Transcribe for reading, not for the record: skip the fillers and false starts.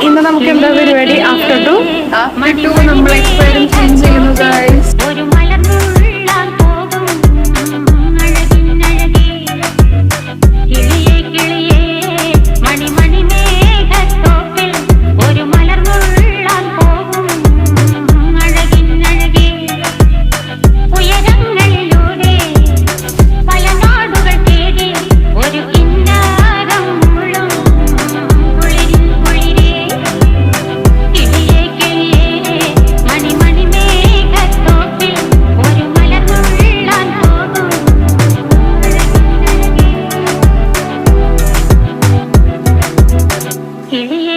ഇന്ന് നമുക്ക് എന്താ പരിപാടി? ആഫ്റ്റർ ടു നമ്മൾ എക്സ്പെരിമെന്റ് ചെയ്യുന്നു ഗൈസ്. കിളിയേ